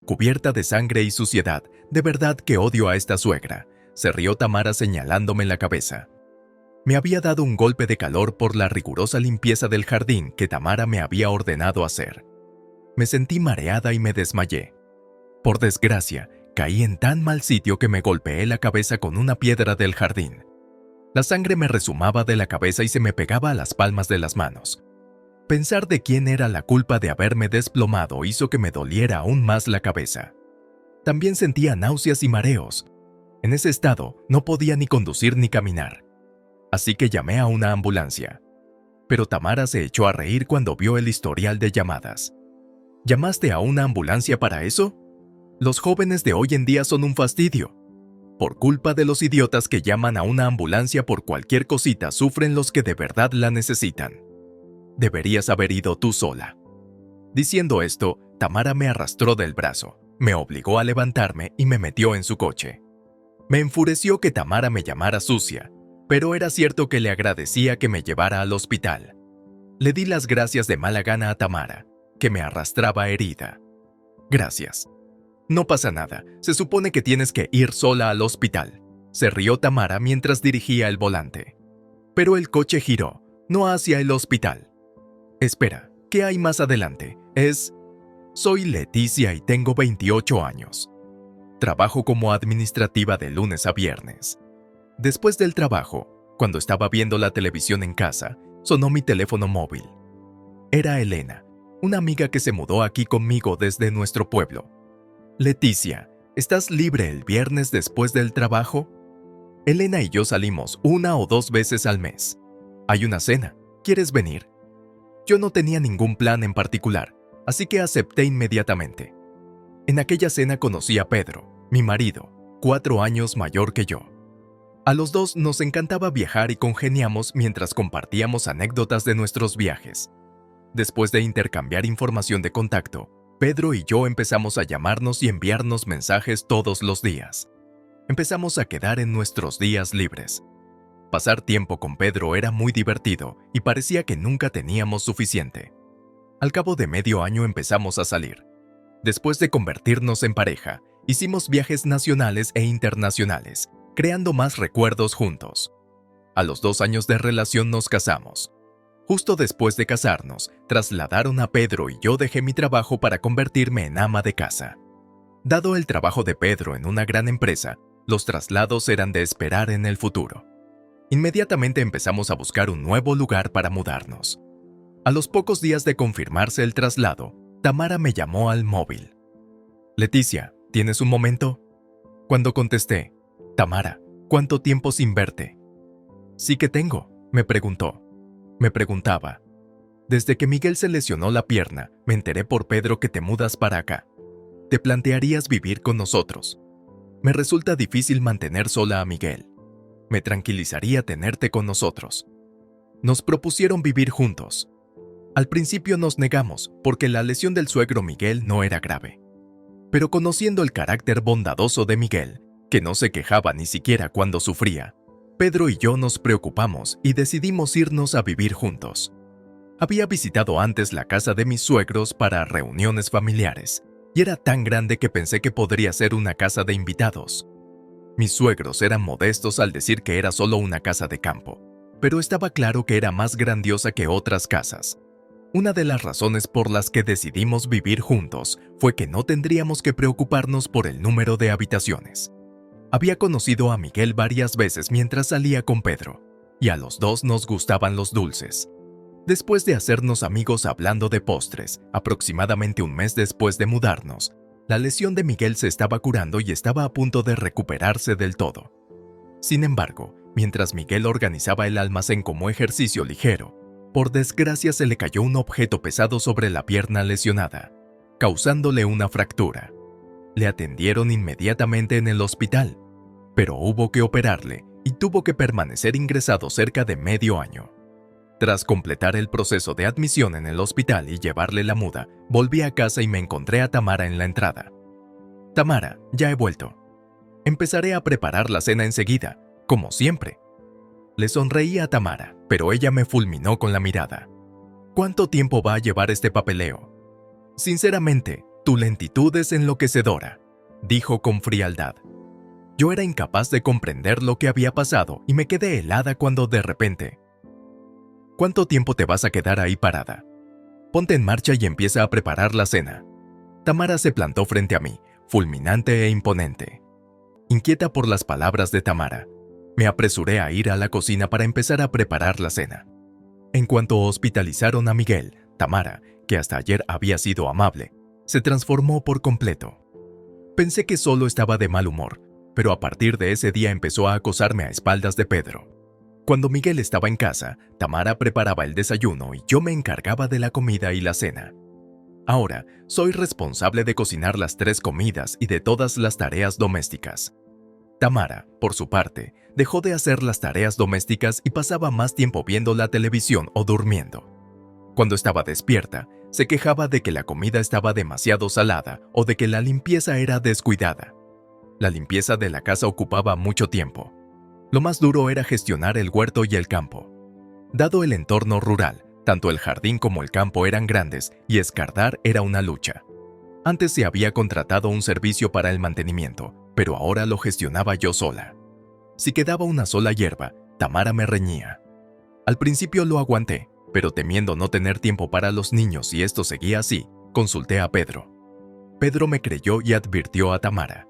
Cubierta de sangre y suciedad, de verdad que odio a esta suegra, se rió Tamara señalándome la cabeza. Me había dado un golpe de calor por la rigurosa limpieza del jardín que Tamara me había ordenado hacer. Me sentí mareada y me desmayé. Por desgracia, caí en tan mal sitio que me golpeé la cabeza con una piedra del jardín. La sangre me resumaba de la cabeza y se me pegaba a las palmas de las manos. Pensar de quién era la culpa de haberme desplomado hizo que me doliera aún más la cabeza. También sentía náuseas y mareos. En ese estado no podía ni conducir ni caminar. Así que llamé a una ambulancia. Pero Tamara se echó a reír cuando vio el historial de llamadas. ¿Llamaste a una ambulancia para eso? Los jóvenes de hoy en día son un fastidio. Por culpa de los idiotas que llaman a una ambulancia por cualquier cosita, sufren los que de verdad la necesitan. Deberías haber ido tú sola. Diciendo esto, Tamara me arrastró del brazo, me obligó a levantarme y me metió en su coche. Me enfureció que Tamara me llamara sucia, pero era cierto que le agradecía que me llevara al hospital. Le di las gracias de mala gana a Tamara, que me arrastraba herida. Gracias. No pasa nada, se supone que tienes que ir sola al hospital. Se rió Tamara mientras dirigía el volante. Pero el coche giró, no hacia el hospital. Espera, ¿qué hay más adelante? Soy Leticia y tengo 28 años. Trabajo como administrativa de lunes a viernes. Después del trabajo, cuando estaba viendo la televisión en casa, sonó mi teléfono móvil. Era Elena, una amiga que se mudó aquí conmigo desde nuestro pueblo. Leticia, ¿estás libre el viernes después del trabajo? Elena y yo salimos 1 o 2 veces al mes. Hay una cena, ¿quieres venir? Yo no tenía ningún plan en particular, así que acepté inmediatamente. En aquella cena conocí a Pedro, mi marido, 4 años mayor que yo. A los dos nos encantaba viajar y congeniamos mientras compartíamos anécdotas de nuestros viajes. Después de intercambiar información de contacto, Pedro y yo empezamos a llamarnos y enviarnos mensajes todos los días. Empezamos a quedar en nuestros días libres. Pasar tiempo con Pedro era muy divertido y parecía que nunca teníamos suficiente. Al cabo de medio año empezamos a salir. Después de convertirnos en pareja, hicimos viajes nacionales e internacionales, creando más recuerdos juntos. A los 2 años de relación nos casamos. Justo después de casarnos, trasladaron a Pedro y yo dejé mi trabajo para convertirme en ama de casa. Dado el trabajo de Pedro en una gran empresa, los traslados eran de esperar en el futuro. Inmediatamente empezamos a buscar un nuevo lugar para mudarnos. A los pocos días de confirmarse el traslado, Tamara me llamó al móvil. Leticia, ¿tienes un momento? Cuando contesté, Tamara, ¿cuánto tiempo sin verte? Sí que tengo, me preguntó. Me preguntaba. Desde que Miguel se lesionó la pierna, me enteré por Pedro que te mudas para acá. ¿Te plantearías vivir con nosotros? Me resulta difícil mantener sola a Miguel. Me tranquilizaría tenerte con nosotros. Nos propusieron vivir juntos. Al principio nos negamos porque la lesión del suegro Miguel no era grave. Pero conociendo el carácter bondadoso de Miguel, que no se quejaba ni siquiera cuando sufría, Pedro y yo nos preocupamos y decidimos irnos a vivir juntos. Había visitado antes la casa de mis suegros para reuniones familiares, y era tan grande que pensé que podría ser una casa de invitados. Mis suegros eran modestos al decir que era solo una casa de campo, pero estaba claro que era más grandiosa que otras casas. Una de las razones por las que decidimos vivir juntos fue que no tendríamos que preocuparnos por el número de habitaciones. Había conocido a Miguel varias veces mientras salía con Pedro, y a los dos nos gustaban los dulces. Después de hacernos amigos hablando de postres, aproximadamente un mes después de mudarnos, la lesión de Miguel se estaba curando y estaba a punto de recuperarse del todo. Sin embargo, mientras Miguel organizaba el almacén como ejercicio ligero, por desgracia se le cayó un objeto pesado sobre la pierna lesionada, causándole una fractura. Le atendieron inmediatamente en el hospital, pero hubo que operarle y tuvo que permanecer ingresado cerca de medio año. Tras completar el proceso de admisión en el hospital y llevarle la muda, volví a casa y me encontré a Tamara en la entrada. Tamara, ya he vuelto. Empezaré a preparar la cena enseguida, como siempre. Le sonreí a Tamara, pero ella me fulminó con la mirada. ¿Cuánto tiempo va a llevar este papeleo? Sinceramente, Tu lentitud es enloquecedora, dijo con frialdad. Yo era incapaz de comprender lo que había pasado y me quedé helada cuando de repente... ¿Cuánto tiempo te vas a quedar ahí parada? Ponte en marcha y empieza a preparar la cena. Tamara se plantó frente a mí, fulminante e imponente. Inquieta por las palabras de Tamara, me apresuré a ir a la cocina para empezar a preparar la cena. En cuanto hospitalizaron a Miguel, Tamara, que hasta ayer había sido amable, se transformó por completo. Pensé que solo estaba de mal humor, pero a partir de ese día empezó a acosarme a espaldas de Pedro. Cuando Miguel estaba en casa, Tamara preparaba el desayuno y yo me encargaba de la comida y la cena. Ahora, soy responsable de cocinar las 3 comidas y de todas las tareas domésticas. Tamara, por su parte, dejó de hacer las tareas domésticas y pasaba más tiempo viendo la televisión o durmiendo. Cuando estaba despierta, se quejaba de que la comida estaba demasiado salada o de que la limpieza era descuidada. La limpieza de la casa ocupaba mucho tiempo. Lo más duro era gestionar el huerto y el campo. Dado el entorno rural, tanto el jardín como el campo eran grandes y escardar era una lucha. Antes se había contratado un servicio para el mantenimiento, pero ahora lo gestionaba yo sola. Si quedaba una sola hierba, Tamara me reñía. Al principio lo aguanté, pero temiendo no tener tiempo para los niños si esto seguía así, consulté a Pedro. Pedro me creyó y advirtió a Tamara.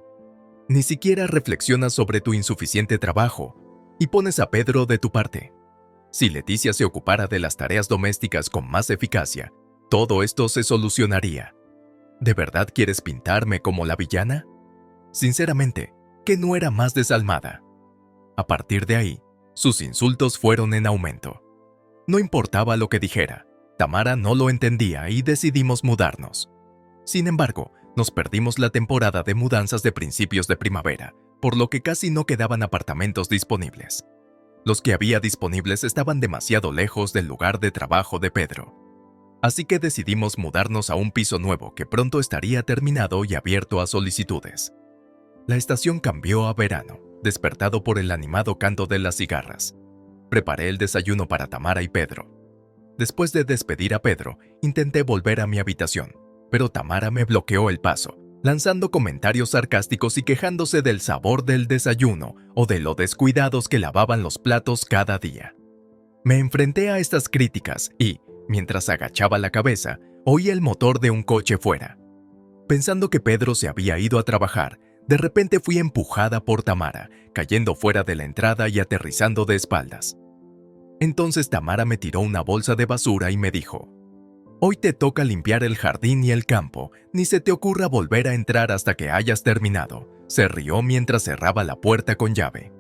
Ni siquiera reflexionas sobre tu insuficiente trabajo y pones a Pedro de tu parte. Si Leticia se ocupara de las tareas domésticas con más eficacia, todo esto se solucionaría. ¿De verdad quieres pintarme como la villana? Sinceramente, que no era más desalmada. A partir de ahí, sus insultos fueron en aumento. No importaba lo que dijera, Tamara no lo entendía y decidimos mudarnos. Sin embargo, nos perdimos la temporada de mudanzas de principios de primavera, por lo que casi no quedaban apartamentos disponibles. Los que había disponibles estaban demasiado lejos del lugar de trabajo de Pedro. Así que decidimos mudarnos a un piso nuevo que pronto estaría terminado y abierto a solicitudes. La estación cambió a verano, despertado por el animado canto de las cigarras. Preparé el desayuno para Tamara y Pedro. Después de despedir a Pedro, intenté volver a mi habitación, pero Tamara me bloqueó el paso, lanzando comentarios sarcásticos y quejándose del sabor del desayuno o de lo descuidados que lavaban los platos cada día. Me enfrenté a estas críticas y, mientras agachaba la cabeza, oí el motor de un coche fuera. Pensando que Pedro se había ido a trabajar, de repente fui empujada por Tamara, cayendo fuera de la entrada y aterrizando de espaldas. Entonces Tamara me tiró una bolsa de basura y me dijo: «Hoy te toca limpiar el jardín y el campo, ni se te ocurra volver a entrar hasta que hayas terminado». Se rió mientras cerraba la puerta con llave.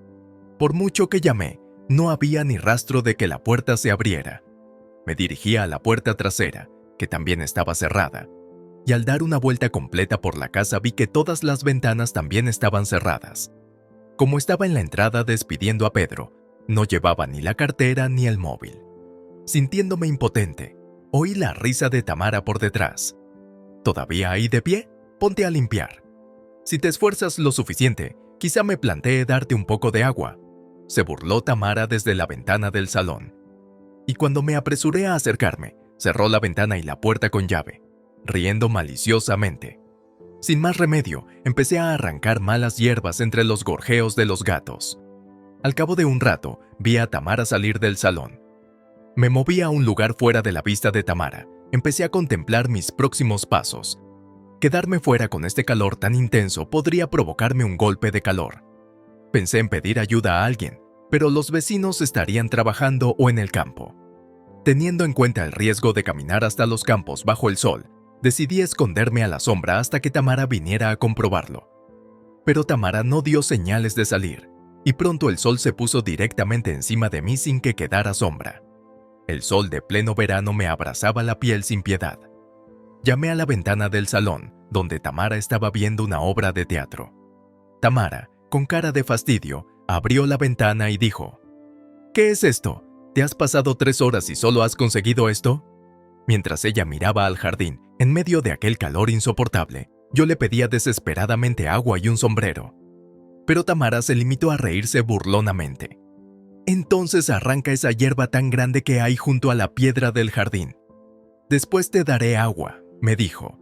Por mucho que llamé, no había ni rastro de que la puerta se abriera. Me dirigía a la puerta trasera, que también estaba cerrada, y al dar una vuelta completa por la casa vi que todas las ventanas también estaban cerradas. Como estaba en la entrada despidiendo a Pedro, no llevaba ni la cartera ni el móvil. Sintiéndome impotente, oí la risa de Tamara por detrás. ¿Todavía ahí de pie? Ponte a limpiar. Si te esfuerzas lo suficiente, quizá me plantee darte un poco de agua. Se burló Tamara desde la ventana del salón. Y cuando me apresuré a acercarme, cerró la ventana y la puerta con llave, riendo maliciosamente. Sin más remedio, empecé a arrancar malas hierbas entre los gorjeos de los gatos. Al cabo de un rato, vi a Tamara salir del salón. Me moví a un lugar fuera de la vista de Tamara. Empecé a contemplar mis próximos pasos. Quedarme fuera con este calor tan intenso podría provocarme un golpe de calor. Pensé en pedir ayuda a alguien, pero los vecinos estarían trabajando o en el campo. Teniendo en cuenta el riesgo de caminar hasta los campos bajo el sol, decidí esconderme a la sombra hasta que Tamara viniera a comprobarlo. Pero Tamara no dio señales de salir, y pronto el sol se puso directamente encima de mí sin que quedara sombra. El sol de pleno verano me abrazaba la piel sin piedad. Llamé a la ventana del salón, donde Tamara estaba viendo una obra de teatro. Tamara, con cara de fastidio, abrió la ventana y dijo: «¿Qué es esto? ¿Te has pasado 3 horas y solo has conseguido esto?». Mientras ella miraba al jardín, en medio de aquel calor insoportable, yo le pedía desesperadamente agua y un sombrero. Pero Tamara se limitó a reírse burlonamente. «Entonces arranca esa hierba tan grande que hay junto a la piedra del jardín. Después te daré agua», me dijo.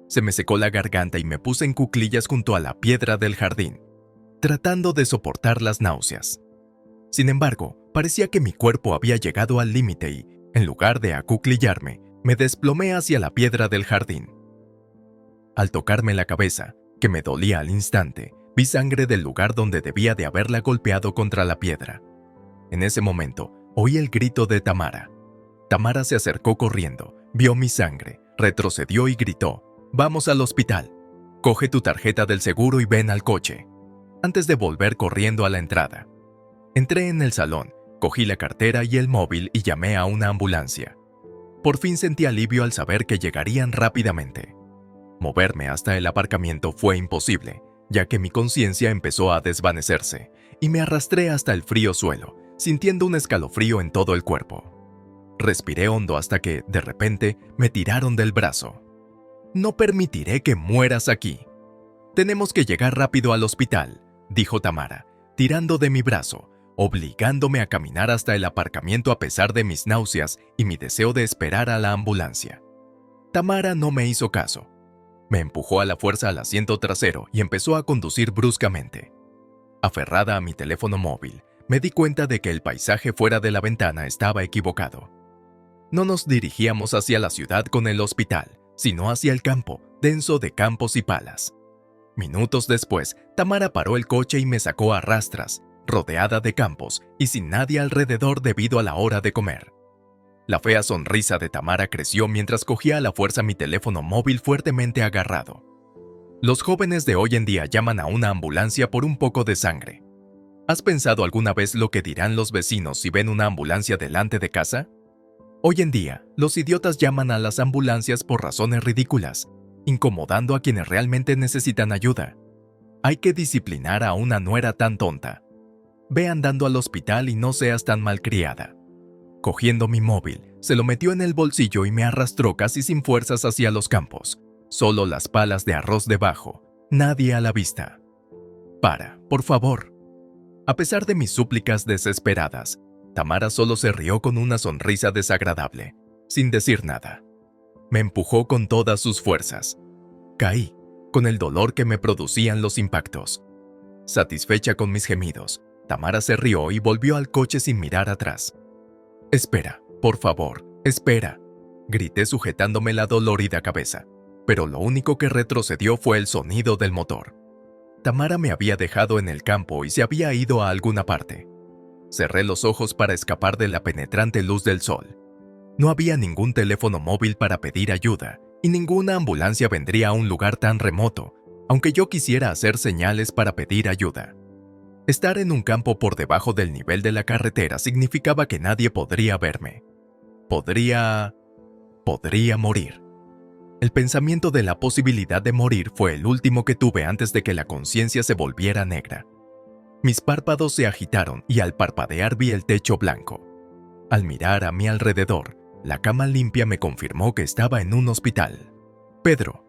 Se me secó la garganta y me puse en cuclillas junto a la piedra del jardín, tratando de soportar las náuseas. Sin embargo, parecía que mi cuerpo había llegado al límite y, en lugar de acuclillarme, me desplomé hacia la piedra del jardín. Al tocarme la cabeza, que me dolía al instante, vi sangre del lugar donde debía de haberla golpeado contra la piedra. En ese momento, oí el grito de Tamara. Tamara se acercó corriendo, vio mi sangre, retrocedió y gritó: «Vamos al hospital. Coge tu tarjeta del seguro y ven al coche», antes de volver corriendo a la entrada. Entré en el salón, cogí la cartera y el móvil y llamé a una ambulancia. Por fin sentí alivio al saber que llegarían rápidamente. Moverme hasta el aparcamiento fue imposible, ya que mi conciencia empezó a desvanecerse, y me arrastré hasta el frío suelo, sintiendo un escalofrío en todo el cuerpo. Respiré hondo hasta que, de repente, me tiraron del brazo. «No permitiré que mueras aquí. Tenemos que llegar rápido al hospital», dijo Tamara, tirando de mi brazo, obligándome a caminar hasta el aparcamiento a pesar de mis náuseas y mi deseo de esperar a la ambulancia. Tamara no me hizo caso. Me empujó a la fuerza al asiento trasero y empezó a conducir bruscamente. Aferrada a mi teléfono móvil, me di cuenta de que el paisaje fuera de la ventana estaba equivocado. No nos dirigíamos hacia la ciudad con el hospital, sino hacia el campo, denso de campos y palas. Minutos después, Tamara paró el coche y me sacó a rastras, rodeada de campos y sin nadie alrededor debido a la hora de comer. La fea sonrisa de Tamara creció mientras cogía a la fuerza mi teléfono móvil fuertemente agarrado. Los jóvenes de hoy en día llaman a una ambulancia por un poco de sangre. ¿Has pensado alguna vez lo que dirán los vecinos si ven una ambulancia delante de casa? Hoy en día, los idiotas llaman a las ambulancias por razones ridículas, incomodando a quienes realmente necesitan ayuda. Hay que disciplinar a una nuera tan tonta. Ve andando al hospital y no seas tan malcriada. Cogiendo mi móvil, se lo metió en el bolsillo y me arrastró casi sin fuerzas hacia los campos. Solo las palas de arroz debajo, nadie a la vista. «Para, por favor». A pesar de mis súplicas desesperadas, Tamara solo se rió con una sonrisa desagradable, sin decir nada. Me empujó con todas sus fuerzas. Caí, con el dolor que me producían los impactos. Satisfecha con mis gemidos, Tamara se rió y volvió al coche sin mirar atrás. «Espera, por favor, espera», grité sujetándome la dolorida cabeza, pero lo único que retrocedió fue el sonido del motor. Tamara me había dejado en el campo y se había ido a alguna parte. Cerré los ojos para escapar de la penetrante luz del sol. No había ningún teléfono móvil para pedir ayuda y ninguna ambulancia vendría a un lugar tan remoto, aunque yo quisiera hacer señales para pedir ayuda. Estar en un campo por debajo del nivel de la carretera significaba que nadie podría verme. Podría morir. El pensamiento de la posibilidad de morir fue el último que tuve antes de que la conciencia se volviera negra. Mis párpados se agitaron y al parpadear vi el techo blanco. Al mirar a mi alrededor, la cama limpia me confirmó que estaba en un hospital. «Pedro».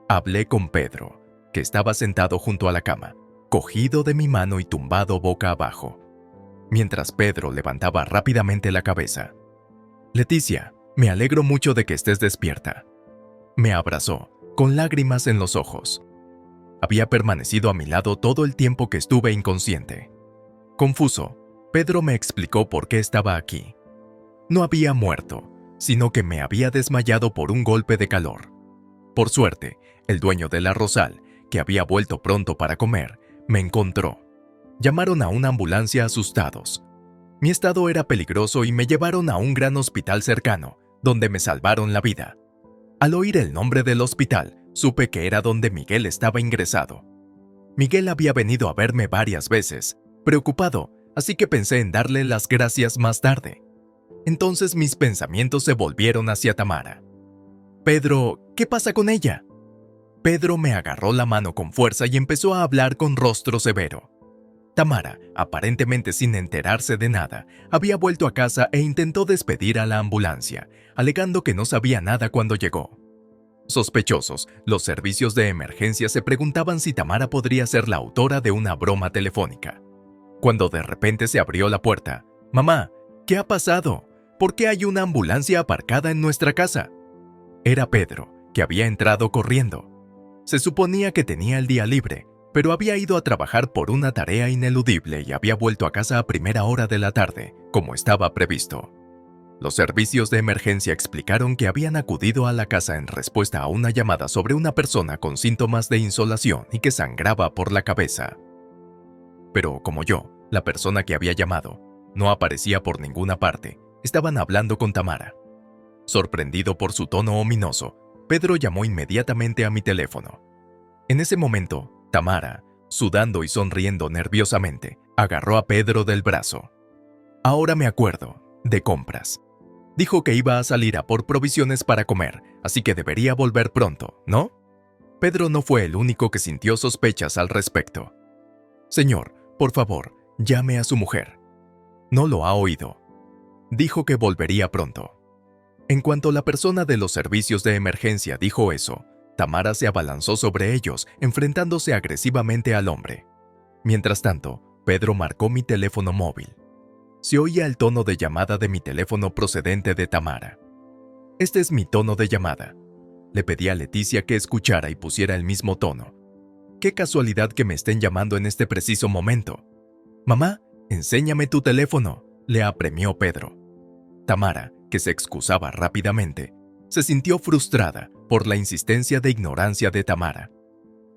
Hablé con Pedro, que estaba sentado junto a la cama, cogido de mi mano y tumbado boca abajo, mientras Pedro levantaba rápidamente la cabeza. «Leticia, me alegro mucho de que estés despierta». Me abrazó, con lágrimas en los ojos. Había permanecido a mi lado todo el tiempo que estuve inconsciente. Confuso, Pedro me explicó por qué estaba aquí. No había muerto, sino que me había desmayado por un golpe de calor. Por suerte, el dueño del arrozal, que había vuelto pronto para comer, me encontró. Llamaron a una ambulancia asustados. Mi estado era peligroso y me llevaron a un gran hospital cercano, donde me salvaron la vida. Al oír el nombre del hospital, supe que era donde Miguel estaba ingresado. Miguel había venido a verme varias veces, preocupado, así que pensé en darle las gracias más tarde. Entonces mis pensamientos se volvieron hacia Tamara. «Pedro, ¿qué pasa con ella?». Pedro me agarró la mano con fuerza y empezó a hablar con rostro severo. Tamara, aparentemente sin enterarse de nada, había vuelto a casa e intentó despedir a la ambulancia, alegando que no sabía nada cuando llegó. Sospechosos, los servicios de emergencia se preguntaban si Tamara podría ser la autora de una broma telefónica. Cuando de repente se abrió la puerta. «Mamá, ¿qué ha pasado? ¿Por qué hay una ambulancia aparcada en nuestra casa?». Era Pedro, que había entrado corriendo. Se suponía que tenía el día libre, pero había ido a trabajar por una tarea ineludible y había vuelto a casa a primera hora de la tarde, como estaba previsto. Los servicios de emergencia explicaron que habían acudido a la casa en respuesta a una llamada sobre una persona con síntomas de insolación y que sangraba por la cabeza. Pero como yo, la persona que había llamado, no aparecía por ninguna parte, estaban hablando con Tamara. Sorprendido por su tono ominoso, Pedro llamó inmediatamente a mi teléfono. En ese momento, Tamara, sudando y sonriendo nerviosamente, agarró a Pedro del brazo. Ahora me acuerdo, de compras. Dijo que iba a salir a por provisiones para comer, así que debería volver pronto, ¿no? Pedro no fue el único que sintió sospechas al respecto. Señor, por favor, llame a su mujer. No lo ha oído. Dijo que volvería pronto. En cuanto la persona de los servicios de emergencia dijo eso, Tamara se abalanzó sobre ellos, enfrentándose agresivamente al hombre. Mientras tanto, Pedro marcó mi teléfono móvil. Se oía el tono de llamada de mi teléfono procedente de Tamara. Este es mi tono de llamada. Le pedí a Leticia que escuchara y pusiera el mismo tono. Qué casualidad que me estén llamando en este preciso momento. Mamá, enséñame tu teléfono, le apremió Pedro. Tamara, que se excusaba rápidamente, se sintió frustrada por la insistencia de ignorancia de Tamara.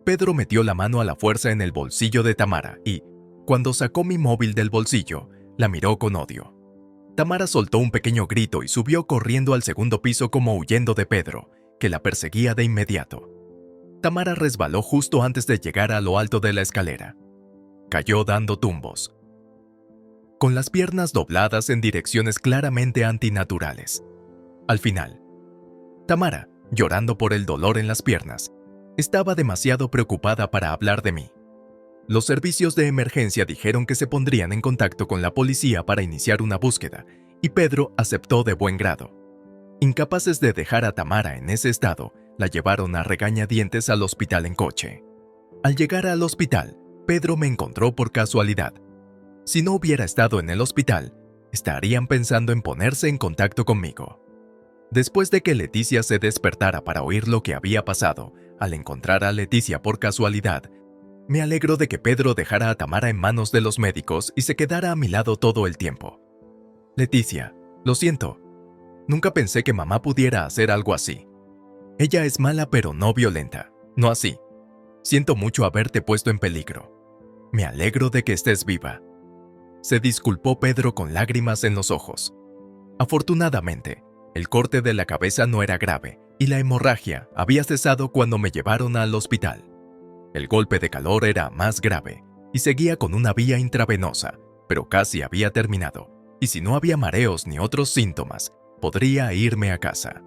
Pedro metió la mano a la fuerza en el bolsillo de Tamara y, cuando sacó mi móvil del bolsillo, la miró con odio. Tamara soltó un pequeño grito y subió corriendo al segundo piso como huyendo de Pedro, que la perseguía de inmediato. Tamara resbaló justo antes de llegar a lo alto de la escalera. Cayó dando tumbos, con las piernas dobladas en direcciones claramente antinaturales. Al final, Tamara, llorando por el dolor en las piernas, estaba demasiado preocupada para hablar de mí. Los servicios de emergencia dijeron que se pondrían en contacto con la policía para iniciar una búsqueda, y Pedro aceptó de buen grado. Incapaces de dejar a Tamara en ese estado, la llevaron a regañadientes al hospital en coche. Al llegar al hospital, Pedro me encontró por casualidad. Si no hubiera estado en el hospital, estarían pensando en ponerse en contacto conmigo. Después de que Leticia se despertara para oír lo que había pasado, al encontrar a Leticia por casualidad, me alegro de que Pedro dejara a Tamara en manos de los médicos y se quedara a mi lado todo el tiempo. Leticia, lo siento. Nunca pensé que mamá pudiera hacer algo así. Ella es mala pero no violenta, no así. Siento mucho haberte puesto en peligro. Me alegro de que estés viva. Se disculpó Pedro con lágrimas en los ojos. Afortunadamente, el corte de la cabeza no era grave y la hemorragia había cesado cuando me llevaron al hospital. El golpe de calor era más grave y seguía con una vía intravenosa, pero casi había terminado, y si no había mareos ni otros síntomas, podría irme a casa.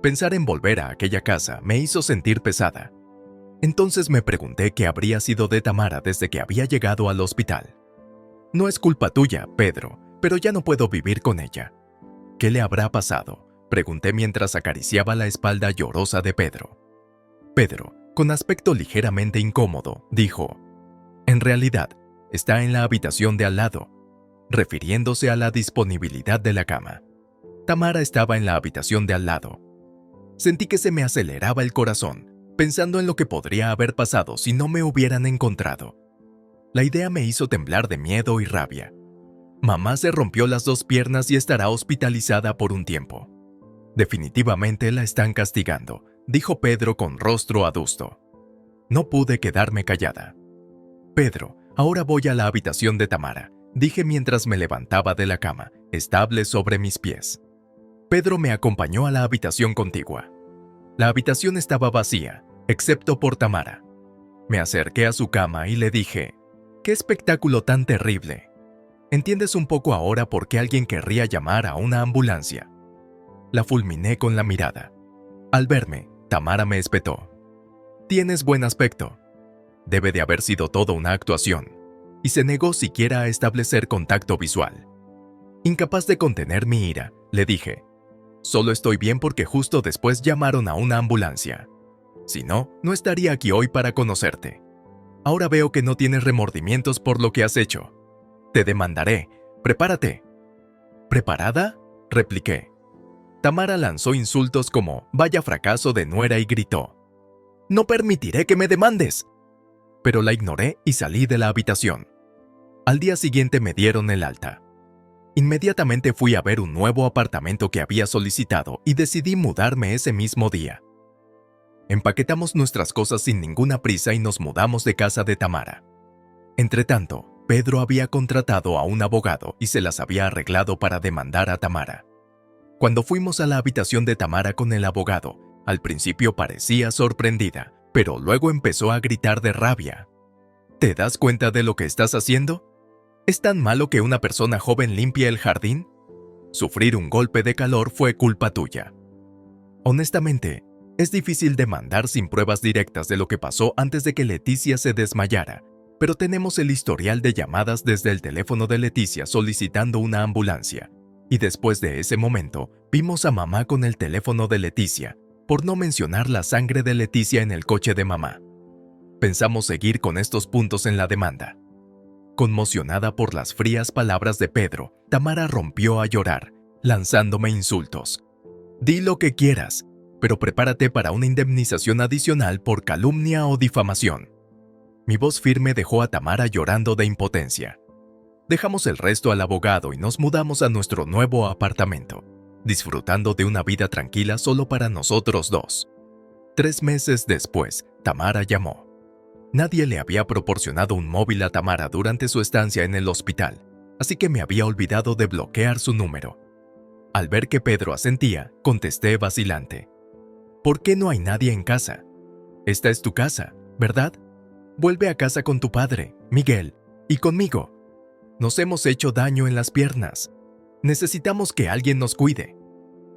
Pensar en volver a aquella casa me hizo sentir pesada. Entonces me pregunté qué habría sido de Tamara desde que había llegado al hospital. No es culpa tuya, Pedro, pero ya no puedo vivir con ella. ¿Qué le habrá pasado?, pregunté mientras acariciaba la espalda llorosa de Pedro. Pedro, con aspecto ligeramente incómodo, dijo: en realidad, está en la habitación de al lado, refiriéndose a la disponibilidad de la cama. Tamara estaba en la habitación de al lado. Sentí que se me aceleraba el corazón, pensando en lo que podría haber pasado si no me hubieran encontrado. La idea me hizo temblar de miedo y rabia. Mamá se rompió las dos piernas y estará hospitalizada por un tiempo. Definitivamente la están castigando, dijo Pedro con rostro adusto. No pude quedarme callada. Pedro, ahora voy a la habitación de Tamara, dije mientras me levantaba de la cama, estable sobre mis pies. Pedro me acompañó a la habitación contigua. La habitación estaba vacía, excepto por Tamara. Me acerqué a su cama y le dije: ¡qué espectáculo tan terrible! ¿Entiendes un poco ahora por qué alguien querría llamar a una ambulancia? La fulminé con la mirada. Al verme, Tamara me espetó. Tienes buen aspecto. Debe de haber sido todo una actuación. Y se negó siquiera a establecer contacto visual. Incapaz de contener mi ira, le dije: solo estoy bien porque justo después llamaron a una ambulancia. Si no, no estaría aquí hoy para conocerte. Ahora veo que no tienes remordimientos por lo que has hecho. Te demandaré. Prepárate. ¿Preparada?, repliqué. Tamara lanzó insultos como «vaya fracaso de nuera» y gritó «¡No permitiré que me demandes!». Pero la ignoré y salí de la habitación. Al día siguiente me dieron el alta. Inmediatamente fui a ver un nuevo apartamento que había solicitado y decidí mudarme ese mismo día. Empaquetamos nuestras cosas sin ninguna prisa y nos mudamos de casa de Tamara. Entretanto, Pedro había contratado a un abogado y se las había arreglado para demandar a Tamara. Cuando fuimos a la habitación de Tamara con el abogado, al principio parecía sorprendida, pero luego empezó a gritar de rabia. ¿Te das cuenta de lo que estás haciendo? ¿Es tan malo que una persona joven limpie el jardín? Sufrir un golpe de calor fue culpa tuya. Honestamente, es difícil demandar sin pruebas directas de lo que pasó antes de que Leticia se desmayara, pero tenemos el historial de llamadas desde el teléfono de Leticia solicitando una ambulancia, y después de ese momento vimos a mamá con el teléfono de Leticia, por no mencionar la sangre de Leticia en el coche de mamá. Pensamos seguir con estos puntos en la demanda. Conmocionada por las frías palabras de Pedro, Tamara rompió a llorar, lanzándome insultos. Di lo que quieras, pero prepárate para una indemnización adicional por calumnia o difamación. Mi voz firme dejó a Tamara llorando de impotencia. Dejamos el resto al abogado y nos mudamos a nuestro nuevo apartamento, disfrutando de una vida tranquila solo para nosotros dos. 3 meses después, Tamara llamó. Nadie le había proporcionado un móvil a Tamara durante su estancia en el hospital, así que me había olvidado de bloquear su número. Al ver que Pedro asentía, contesté vacilante. ¿Por qué no hay nadie en casa? Esta es tu casa, ¿verdad? Vuelve a casa con tu padre, Miguel, y conmigo. Nos hemos hecho daño en las piernas. Necesitamos que alguien nos cuide.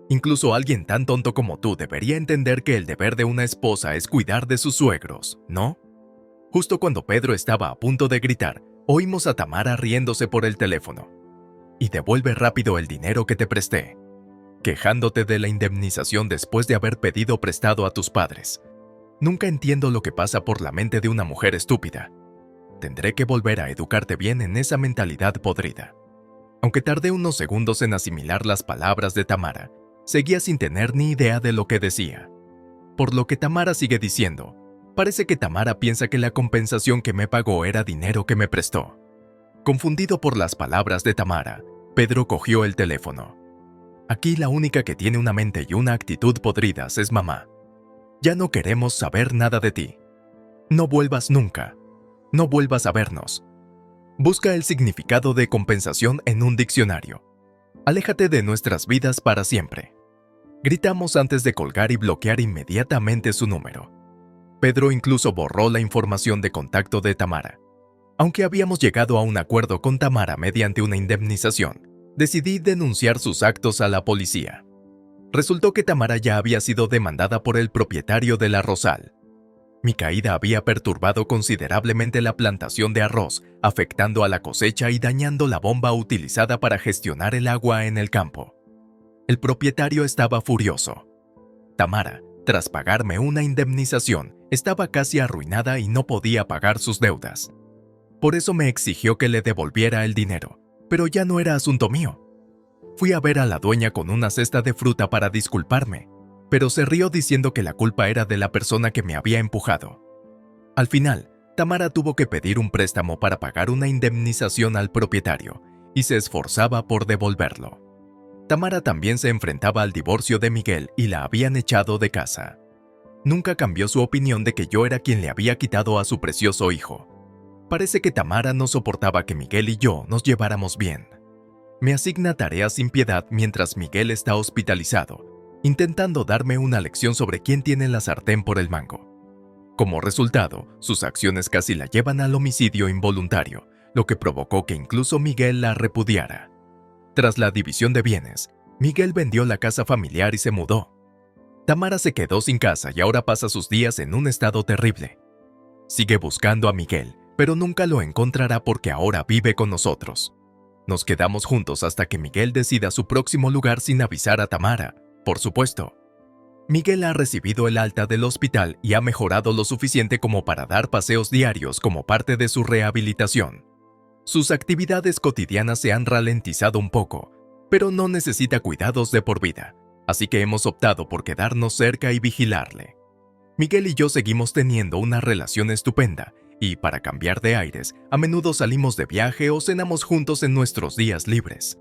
Incluso alguien tan tonto como tú debería entender que el deber de una esposa es cuidar de sus suegros, ¿no? Justo cuando Pedro estaba a punto de gritar, oímos a Tamara riéndose por el teléfono. Y devuelve rápido el dinero que te presté, quejándote de la indemnización después de haber pedido prestado a tus padres. Nunca entiendo lo que pasa por la mente de una mujer estúpida. Tendré que volver a educarte bien en esa mentalidad podrida. Aunque tardé unos segundos en asimilar las palabras de Tamara, seguía sin tener ni idea de lo que decía. Por lo que Tamara sigue diciendo, parece que Tamara piensa que la compensación que me pagó era dinero que me prestó. Confundido por las palabras de Tamara, Pedro cogió el teléfono. Aquí la única que tiene una mente y una actitud podridas es mamá. Ya no queremos saber nada de ti. No vuelvas nunca. No vuelvas a vernos. Busca el significado de compensación en un diccionario. Aléjate de nuestras vidas para siempre. Gritamos antes de colgar y bloquear inmediatamente su número. Pedro incluso borró la información de contacto de Tamara. Aunque habíamos llegado a un acuerdo con Tamara mediante una indemnización, decidí denunciar sus actos a la policía. Resultó que Tamara ya había sido demandada por el propietario de La Rosal. Mi caída había perturbado considerablemente la plantación de arroz, afectando a la cosecha y dañando la bomba utilizada para gestionar el agua en el campo. El propietario estaba furioso. Tamara, tras pagarme una indemnización, estaba casi arruinada y no podía pagar sus deudas. Por eso me exigió que le devolviera el dinero, pero ya no era asunto mío. Fui a ver a la dueña con una cesta de fruta para disculparme, pero se rió diciendo que la culpa era de la persona que me había empujado. Al final, Tamara tuvo que pedir un préstamo para pagar una indemnización al propietario y se esforzaba por devolverlo. Tamara también se enfrentaba al divorcio de Miguel y la habían echado de casa. Nunca cambió su opinión de que yo era quien le había quitado a su precioso hijo. Parece que Tamara no soportaba que Miguel y yo nos lleváramos bien. Me asigna tareas sin piedad mientras Miguel está hospitalizado, intentando darme una lección sobre quién tiene la sartén por el mango. Como resultado, sus acciones casi la llevan al homicidio involuntario, lo que provocó que incluso Miguel la repudiara. Tras la división de bienes, Miguel vendió la casa familiar y se mudó. Tamara se quedó sin casa y ahora pasa sus días en un estado terrible. Sigue buscando a Miguel, pero nunca lo encontrará porque ahora vive con nosotros. Nos quedamos juntos hasta que Miguel decida su próximo lugar sin avisar a Tamara, por supuesto. Miguel ha recibido el alta del hospital y ha mejorado lo suficiente como para dar paseos diarios como parte de su rehabilitación. Sus actividades cotidianas se han ralentizado un poco, pero no necesita cuidados de por vida. así que hemos optado por quedarnos cerca y vigilarle. Miguel y yo seguimos teniendo una relación estupenda y, para cambiar de aires, a menudo salimos de viaje o cenamos juntos en nuestros días libres.